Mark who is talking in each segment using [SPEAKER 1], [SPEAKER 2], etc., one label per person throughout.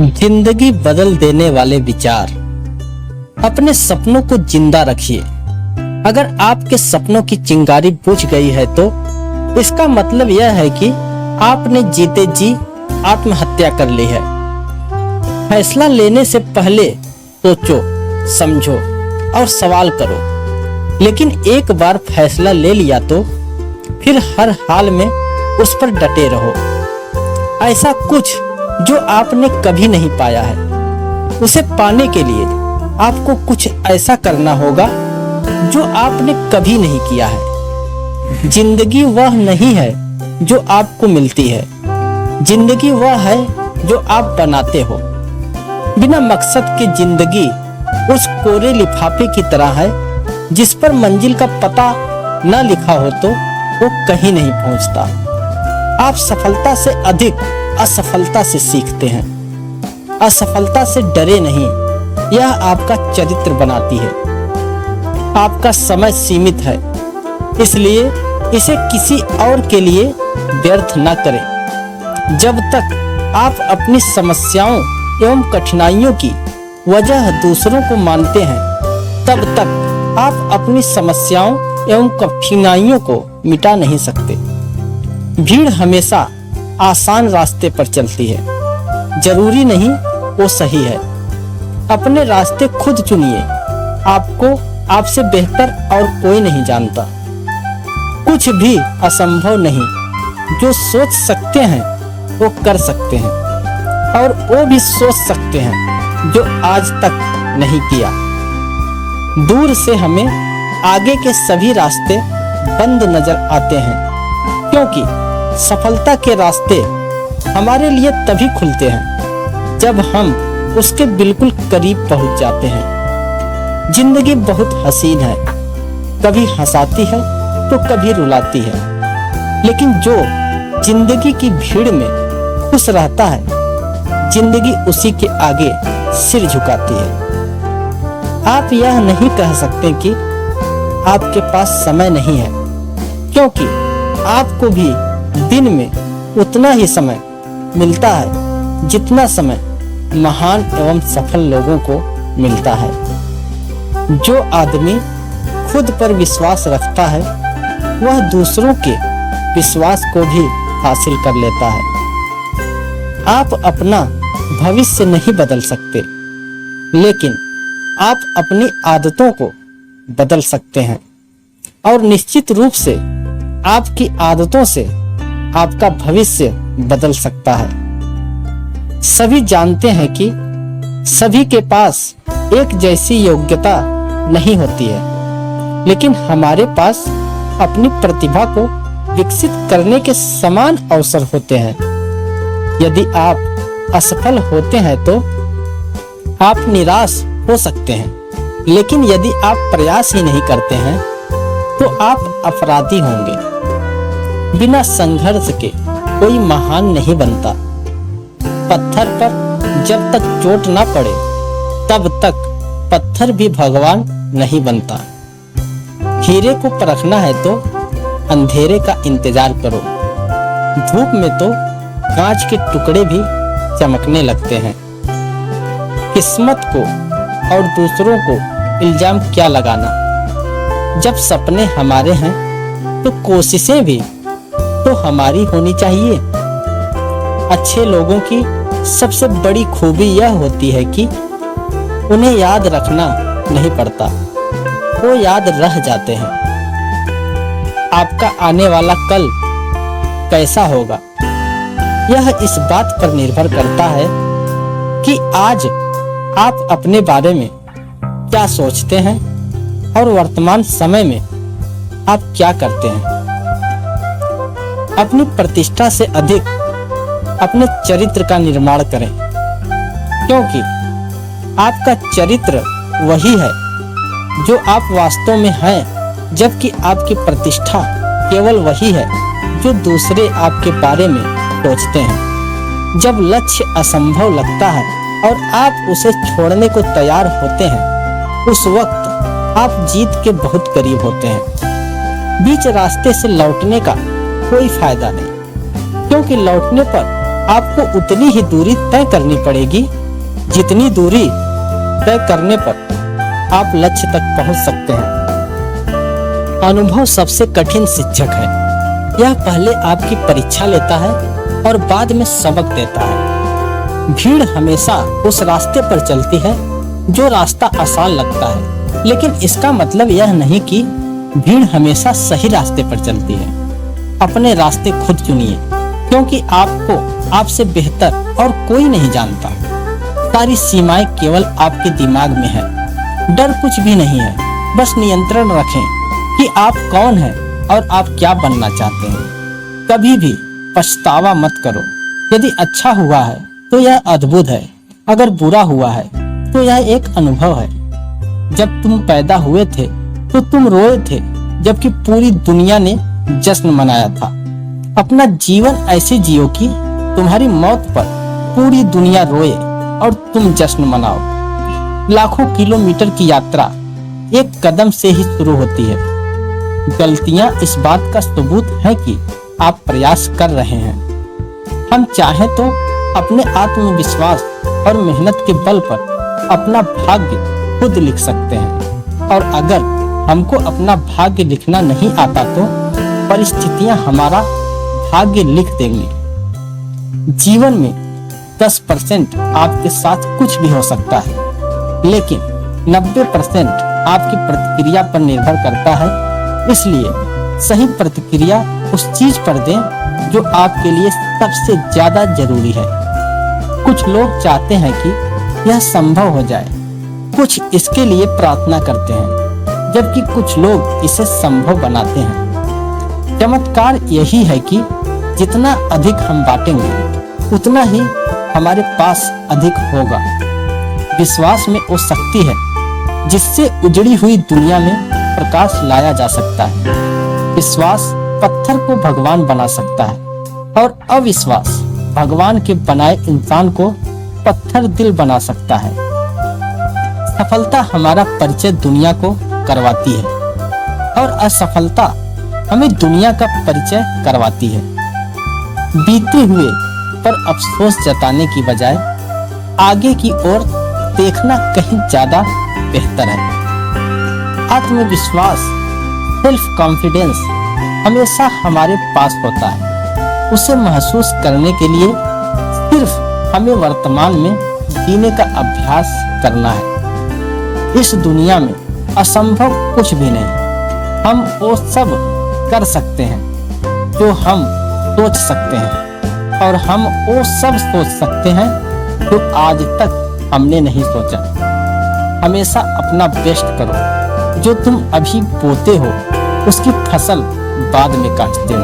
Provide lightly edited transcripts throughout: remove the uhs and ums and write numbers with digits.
[SPEAKER 1] जिंदगी बदल देने वाले विचार। अपने सपनों को जिंदा रखिए। अगर आपके सपनों की चिंगारी बुझ गई है तो इसका मतलब यह है कि आपने जीते जी आत्महत्या कर ली है। फैसला लेने से पहले सोचो, समझो और सवाल करो, लेकिन एक बार फैसला ले लिया तो फिर हर हाल में उस पर डटे रहो। ऐसा कुछ जो आपने कभी नहीं पाया है, उसे पाने के लिए आपको कुछ ऐसा करना होगा जो आपने कभी नहीं किया है। जिंदगी वह नहीं है जो आपको मिलती है, जिंदगी वह है जो आप बनाते हो। बिना मकसद के जिंदगी उस कोरे लिफाफे की तरह है जिस पर मंजिल का पता न लिखा हो तो वो कहीं नहीं पहुंचता। आप सफलता से अधिक असफलता से सीखते हैं। असफलता से डरे नहीं, यह आपका चरित्र बनाती है। आपका समय सीमित है, इसलिए इसे किसी और के लिए व्यर्थ न करें। जब तक आप अपनी समस्याओं एवं कठिनाइयों की वजह दूसरों को मानते हैं, तब तक आप अपनी समस्याओं एवं कठिनाइयों को मिटा नहीं सकते। भीड़ हमेशा आसान रास्ते पर चलती है, जरूरी नहीं वो सही है। अपने रास्ते खुद चुनिए। आपको आपसे बेहतर और कोई नहीं जानता। कुछ भी असंभव नहीं। जो सोच सकते हैं वो कर सकते हैं, और वो भी सोच सकते हैं जो आज तक नहीं किया। दूर से हमें आगे के सभी रास्ते बंद नजर आते हैं, क्योंकि सफलता के रास्ते हमारे लिए तभी खुलते हैं जब हम उसके बिल्कुल करीब पहुंच जाते हैं। जिंदगी बहुत हसीन है, कभी हंसाती है तो कभी रुलाती है, लेकिन जो जिंदगी की भीड़ में खुश रहता है, जिंदगी उसी के आगे सिर झुकाती है। आप यह नहीं कह सकते कि आपके पास समय नहीं है, क्योंकि आपको भी दिन में उतना ही समय मिलता है जितना समय महान एवं सफल लोगों को मिलता है। जो आदमी खुद पर विश्वास रखता है, वह दूसरों के विश्वास को भी हासिल कर लेता है। आप अपना भविष्य नहीं बदल सकते, लेकिन आप अपनी आदतों को बदल सकते हैं, और निश्चित रूप से आपकी आदतों से आपका भविष्य बदल सकता है। सभी जानते हैं कि सभी के पास एक जैसी योग्यता नहीं होती है, लेकिन हमारे पास अपनी प्रतिभा को विकसित करने के समान अवसर होते हैं। यदि आप असफल होते हैं तो आप निराश हो सकते हैं, लेकिन यदि आप प्रयास ही नहीं करते हैं तो आप अपराधी होंगे। बिना संघर्ष के कोई महान नहीं बनता। पत्थर पर जब तक चोट ना पड़े, तब तक पत्थर भी भगवान नहीं बनता। हीरे को परखना है तो अंधेरे का इंतजार करो। धूप में तो कांच के टुकड़े भी चमकने लगते हैं। किस्मत को और दूसरों को इल्जाम क्या लगाना। जब सपने हमारे हैं तो कोशिशें भी तो हमारी होनी चाहिए। अच्छे लोगों की सबसे बड़ी खूबी यह होती है कि उन्हें याद रखना नहीं पड़ता, वो याद रह जाते हैं। आपका आने वाला कल कैसा होगा, यह इस बात पर निर्भर करता है कि आज आप अपने बारे में क्या सोचते हैं और वर्तमान समय में आप क्या करते हैं। अपनी प्रतिष्ठा से अधिक अपने चरित्र का निर्माण करें, क्योंकि आपका चरित्र वही है जो आप वास्तव में हैं, जबकि आपकी प्रतिष्ठा केवल वही है जो दूसरे आपके बारे में सोचते हैं। जब लक्ष्य असंभव लगता है और आप उसे छोड़ने को तैयार होते हैं, उस वक्त आप जीत के बहुत करीब होते हैं। बीच रास्ते से लौटने का कोई फायदा नहीं, क्योंकि लौटने पर आपको उतनी ही दूरी तय करनी पड़ेगी जितनी दूरी तय करने पर आप लक्ष्य तक पहुंच सकते हैं। अनुभव सबसे कठिन शिक्षक है। यह पहले आपकी परीक्षा लेता है और बाद में सबक देता है। भीड़ हमेशा उस रास्ते पर चलती है जो रास्ता आसान लगता है, लेकिन इसका मतलब यह नहीं कि भीड़ हमेशा सही रास्ते पर चलती है। अपने रास्ते खुद चुनिए, क्योंकि आपको आपसे बेहतर और कोई नहीं जानता। सारी सीमाएं केवल आपके दिमाग में है। डर कुछ भी नहीं है, बस नियंत्रण रखें कि आप कौन हैं और आप क्या बनना चाहते हैं। कभी भी पछतावा मत करो। यदि अच्छा हुआ है तो यह अद्भुत है, अगर बुरा हुआ है तो यह एक अनुभव है। जब तुम पैदा हुए थे तो तुम रोए थे, जबकि पूरी दुनिया ने जश्न मनाया था। अपना जीवन ऐसे जियो कि तुम्हारी मौत पर पूरी दुनिया रोए और तुम जश्न मनाओ। लाखों किलोमीटर की यात्रा एक कदम से ही शुरू होती है। गलतियां इस बात का सबूत है कि आप प्रयास कर रहे हैं। हम चाहें तो अपने आत्मविश्वास और मेहनत के बल पर अपना भाग्य खुद लिख सकते हैं, और अगर हमको अपना भाग्य लिखना नहीं आता तो परिस्थितियां हमारा भाग्य लिख देंगी। जीवन में 10% आपके साथ कुछ भी हो सकता है, लेकिन 90% आपकी प्रतिक्रिया पर निर्भर करता है। इसलिए सही प्रतिक्रिया उस चीज पर दें जो आपके लिए सबसे ज्यादा जरूरी है। कुछ लोग चाहते हैं कि यह संभव हो जाए, कुछ इसके लिए प्रार्थना करते हैं, जबकि कुछ लोग इसे संभव बनाते हैं। चमत्कार यही है कि जितना अधिक हम बांटेंगे उतना ही हमारे पास अधिक होगा। विश्वास में वो शक्ति है जिससे उजड़ी हुई दुनिया में प्रकाश लाया जा सकता है। विश्वास पत्थर को भगवान बना सकता है, और अविश्वास भगवान के बनाए इंसान को पत्थर दिल बना सकता है। सफलता हमारा परिचय दुनिया को करवाती है, और असफलता हमें दुनिया का परिचय करवाती है। बीते हुए पर अफसोस जताने की बजाय आगे की ओर देखना कहीं ज्यादा बेहतर है। आत्मविश्वास, सेल्फ कॉन्फिडेंस हमेशा हमारे पास होता है। उसे महसूस करने के लिए सिर्फ हमें वर्तमान में जीने का अभ्यास करना है। इस दुनिया में असंभव कुछ भी नहीं। हम वो सब कर सकते हैं जो हम सोच सकते हैं, और हम वो सब सोच सकते हैं जो आज तक हमने नहीं सोचा। हमेशा अपना बेस्ट करो। जो तुम अभी बोते हो उसकी फसल बाद में काटते हो।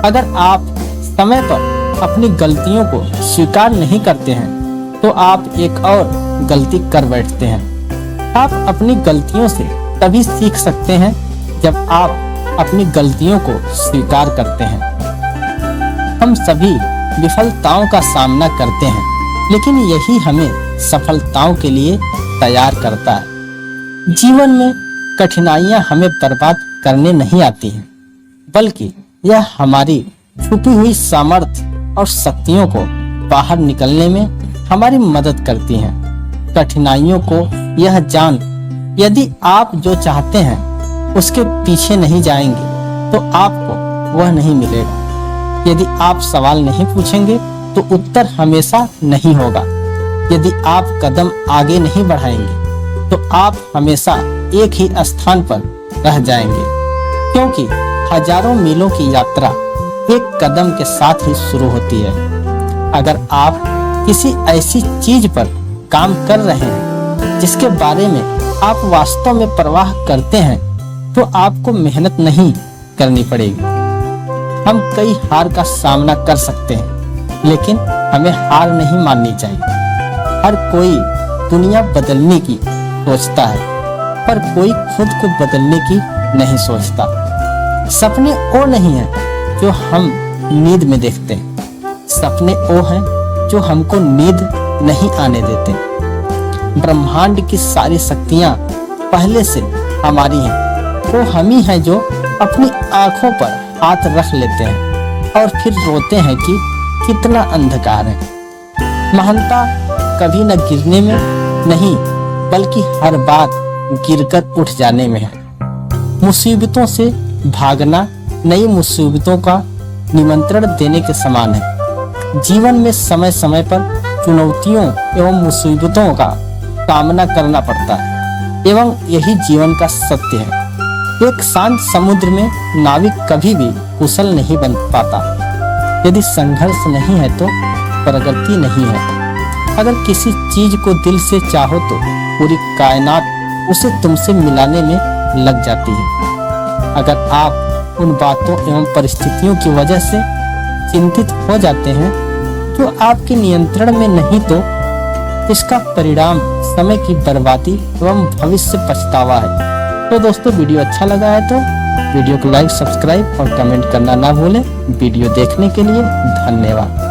[SPEAKER 1] अगर आप समय पर अपनी गलतियों को स्वीकार नहीं करते हैं तो आप एक और गलती कर बैठते हैं। आप अपनी गलतियों से तभी सीख सकते हैं जब आप अपनी गलतियों को स्वीकार करते हैं। हम सभी विफलताओं का सामना करते हैं, लेकिन यही हमें सफलताओं के लिए तैयार करता है। जीवन में कठिनाइयां हमें बर्बाद करने नहीं आती हैं, बल्कि यह हमारी छुपी हुई सामर्थ्य और शक्तियों को बाहर निकलने में हमारी मदद करती हैं। कठिनाइयों को यह जान, यदि आप जो चाहते हैं उसके पीछे नहीं जाएंगे तो आपको वह नहीं मिलेगा। यदि आप सवाल नहीं पूछेंगे तो उत्तर हमेशा नहीं होगा। यदि आप कदम आगे नहीं बढ़ाएंगे तो आप हमेशा एक ही स्थान पर रह जाएंगे, क्योंकि हजारों मीलों की यात्रा एक कदम के साथ ही शुरू होती है। अगर आप किसी ऐसी चीज पर काम कर रहे हैं जिसके बारे में आप वास्तव में परवाह करते हैं तो आपको मेहनत नहीं करनी पड़ेगी। हम कई हार का सामना कर सकते हैं, लेकिन हमें हार नहीं माननी चाहिए। हर कोई दुनिया बदलने की सोचता है, पर कोई खुद को बदलने की नहीं सोचता। सपने वो नहीं है जो हम नींद में देखते हैं, सपने वो हैं जो हमको नींद नहीं आने देते। ब्रह्मांड की सारी शक्तियां पहले से हमारी हैं। वो हम ही हैं जो अपनी आंखों पर हाथ रख लेते हैं और फिर रोते हैं कि कितना अंधकार है। महानता कभी न गिरने में नहीं, बल्कि हर बार गिरकर उठ जाने में है। मुसीबतों से भागना नई मुसीबतों का निमंत्रण देने के समान है। जीवन में समय समय पर चुनौतियों एवं मुसीबतों का सामना करना पड़ता है एवं यही जीवन का सत्य है। एक शांत समुद्र में नाविक कभी भी कुशल नहीं बन पाता। यदि संघर्ष नहीं है तो प्रगति नहीं है। अगर किसी चीज को दिल से चाहो तो पूरी कायनात उसे तुमसे मिलाने में लग जाती है। अगर आप उन बातों एवं परिस्थितियों की वजह से चिंतित हो जाते हैं जो आपके नियंत्रण में नहीं, तो इसका परिणाम समय की बर्बादी एवं भविष्य पछतावा है। तो दोस्तों, वीडियो अच्छा लगा है तो वीडियो को लाइक, सब्सक्राइब और कमेंट करना ना भूलें। वीडियो देखने के लिए धन्यवाद।